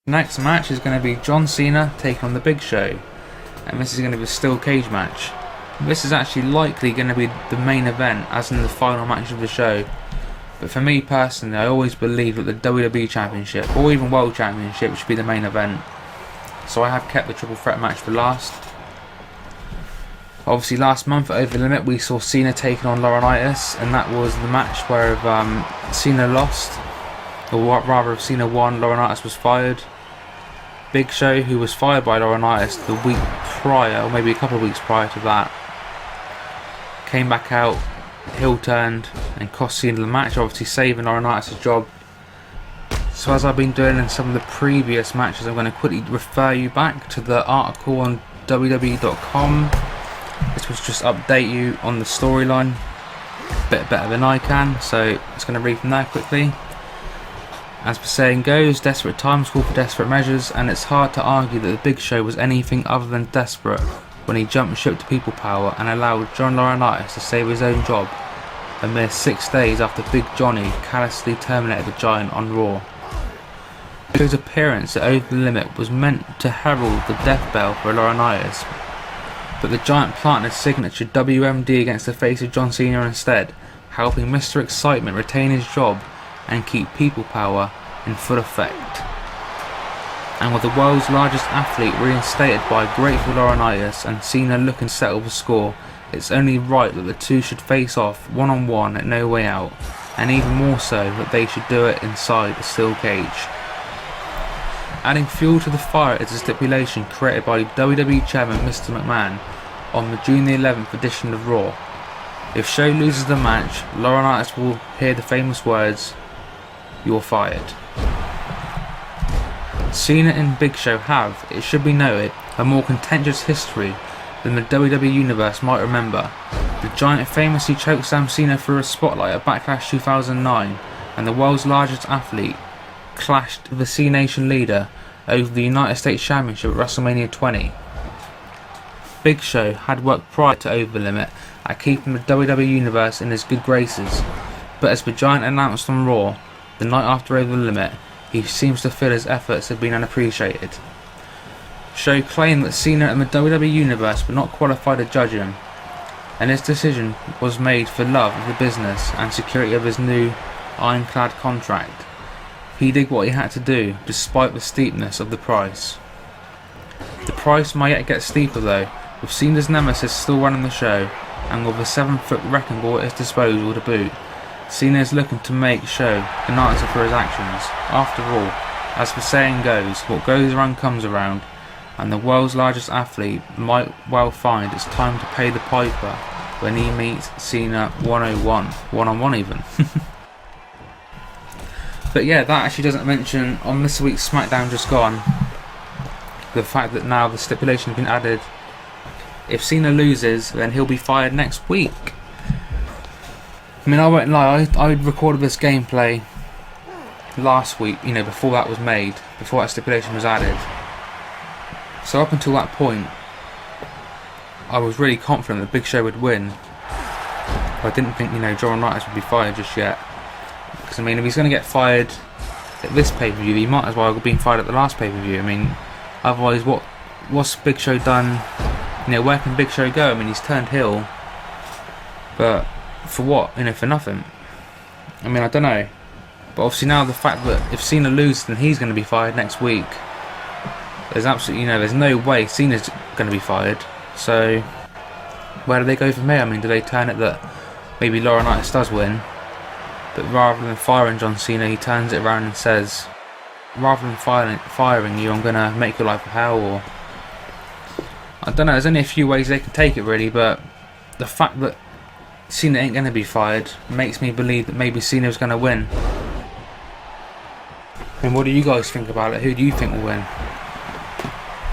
Next match is going to be John Cena taking on the Big Show, and this is going to be a steel cage match. This is actually likely going to be the main event, as in the final match of the show. But for me personally, I always believe that the WWE Championship, or even World Championship, should be the main event. So I have kept the triple threat match for last. Obviously last month at Over the Limit we saw Cena taking on Laurinaitis, and that was the match where Cena lost, or rather if Cena won, Laurinaitis was fired. Big Show, who was fired by Laurinaitis the week prior, or maybe a couple of weeks prior to that, came back out, heel turned, and cost Cena the match, obviously saving Laurinaitis' job. So as I've been doing in some of the previous matches, I'm going to quickly refer you back to the article on WWE.com. This was just update you on the storyline a bit better than I can, so I'm just going to read from there quickly. As the saying goes, desperate times call for desperate measures, and it's hard to argue that the Big Show was anything other than desperate when he jumped ship to People Power and allowed John Laurinaitis to save his own job a mere 6 days after Big Johnny callously terminated the Giant on Raw. His appearance at Over the Limit was meant to herald the death bell for Laurinaitis, but the Giant planted his signature WMD against the face of John Cena instead, helping Mr. Excitement retain his job and keep People Power in full effect. And with the world's largest athlete reinstated by grateful Laurinaitis and Cena looking to settle the score, it's only right that the two should face off one-on-one at No Way Out, and even more so that they should do it inside a steel cage. Adding fuel to the fire is a stipulation created by WWE Chairman Mr. McMahon on the June the 11th edition of Raw. If Show loses the match, Laurinaitis will hear the famous words, "You're fired." Cena and Big Show have, it should be noted, a more contentious history than the WWE Universe might remember. The Giant famously chokeslammed Cena through a spotlight at Backlash 2009, and the world's largest athlete clashed with the C Nation leader over the United States Championship at WrestleMania 20. Big Show had worked prior to Over the Limit at keeping the WWE Universe in his good graces, but as the Giant announced on Raw the night after Over the Limit, he seems to feel his efforts have been unappreciated. Show claimed that Cena and the WWE Universe were not qualified to judge him, and his decision was made for love of the business and security of his new ironclad contract. He did what he had to do, despite the steepness of the price. The price might yet get steeper though, with Cena's nemesis still running the show, and with a 7-foot wrecking ball at his disposal to boot. Cena is looking to make Show an answer for his actions. After all, as the saying goes, what goes around comes around, and the world's largest athlete might well find it's time to pay the piper when he meets Cena 101, one-on-one even. But yeah, that actually doesn't mention, on this week's SmackDown just gone, the fact that now the stipulation has been added, if Cena loses, then he'll be fired next week. I mean, I won't lie, I recorded this gameplay last week, before that was made, before that stipulation was added. So up until that point, I was really confident that Big Show would win. I didn't think, John Laurinaitis would be fired just yet. Because, if he's going to get fired at this pay-per-view, he might as well have been fired at the last pay-per-view. Otherwise, what's Big Show done? Where can Big Show go? He's turned heel. But for what? For nothing. I don't know. But obviously now the fact that if Cena loses, then he's going to be fired next week. There's absolutely, there's no way Cena's going to be fired. So where do they go from here? Do they turn it that maybe Laurinaitis does win, but rather than firing John Cena, he turns it around and says, rather than firing you, I'm going to make your life a hell, or I don't know, there's only a few ways they can take it really, but the fact that Cena ain't going to be fired makes me believe that maybe Cena's going to win. And what do you guys think about it? Who do you think will win?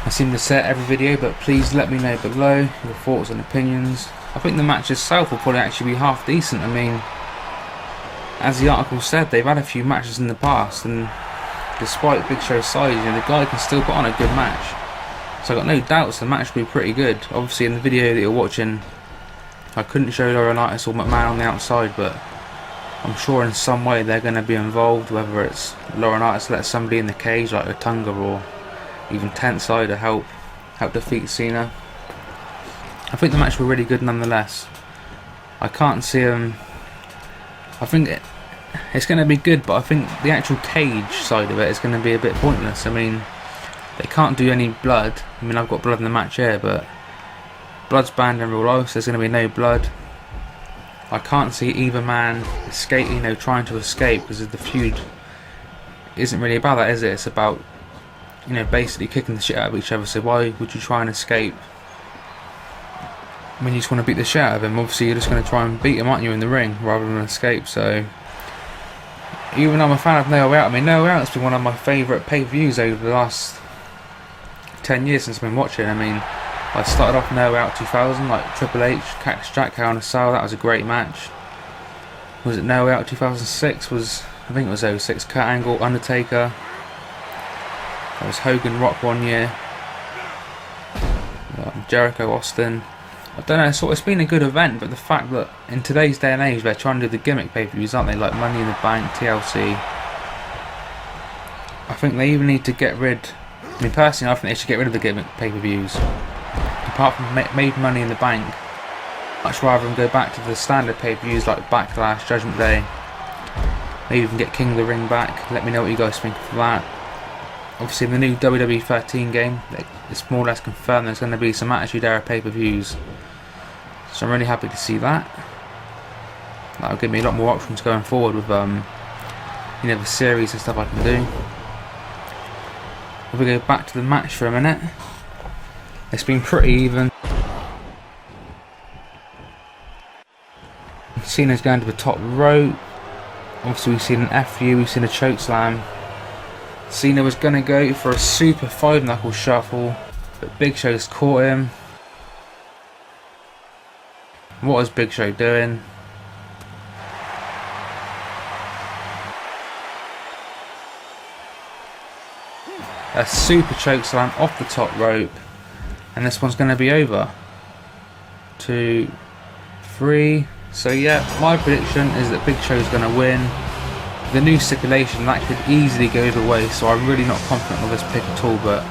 I seem to say it every video, but please let me know below your thoughts and opinions. I think the match itself will probably actually be half decent. As the article said, they've had a few matches in the past, and despite Big Show's size, the guy can still put on a good match. So I've got no doubts the match will be pretty good. Obviously in the video that you're watching, I couldn't show Laurinaitis or McMahon on the outside, but I'm sure in some way they're going to be involved, whether it's Laurinaitis lets somebody in the cage like Otunga, or even Tensai to help defeat Cena. I think the match will be really good nonetheless. I can't see him. I think it's going to be good, but I think the actual cage side of it is going to be a bit pointless. I mean, they can't do any blood. I mean, I've got blood in the match here, but blood's banned in real life, so there's going to be no blood. I can't see either man trying to escape, because the feud isn't really about that, is it? It's about, basically kicking the shit out of each other. So why would you try and escape when you just want to beat the shit out of him? Obviously, you're just going to try and beat him, aren't you, in the ring, rather than escape. So even though I'm a fan of No Way Out, I mean, No Way Out's been one of my favourite pay-per-views over the last 10 years since I've been watching. I mean, I started off No Way Out 2000, like Triple H, Cactus Jack, Hell in a Cell. That was a great match. Was it No Way Out 2006? I think it was 06. Kurt Angle, Undertaker. There was Hogan, Rock one year. Jericho, Austin. I don't know. It's been a good event, but the fact that in today's day and age they're trying to do the gimmick pay-per-views, aren't they? Like Money in the Bank, TLC. I think they even need to get rid. I mean, personally, I think they should get rid of the gimmick pay-per-views. Apart from Made Money in the Bank, much rather than go back to the standard pay-per-views like Backlash, Judgment Day. Maybe even get King of the Ring back. Let me know what you guys think of that. Obviously, in the new WWE 13 game, it's more or less confirmed there's going to be some Attitude Era pay-per-views. So I'm really happy to see that. That'll give me a lot more options going forward with the series and stuff I can do. If we go back to the match for a minute, it's been pretty even. Cena's going to the top rope. Obviously, we've seen an FU, we've seen a choke slam. Cena was going to go for a super 5-knuckle shuffle, but Big Show's caught him. What is Big Show doing? A super choke slam off the top rope, and this one's going to be over. 2, 3. So yeah, my prediction is that Big Show's going to win. The new stipulation, that could easily go either way, so I'm really not confident of this pick at all, but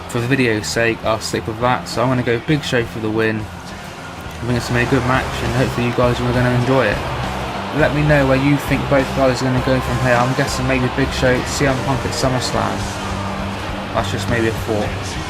for the video's sake, I'll stick with that. So I'm going to go Big Show for the win. I think it's going to be a good match, and hopefully you guys are going to enjoy it. Let me know where you think both guys are going to go from here. I'm guessing maybe Big Show, CM Punk at SummerSlam. That's just maybe a thought.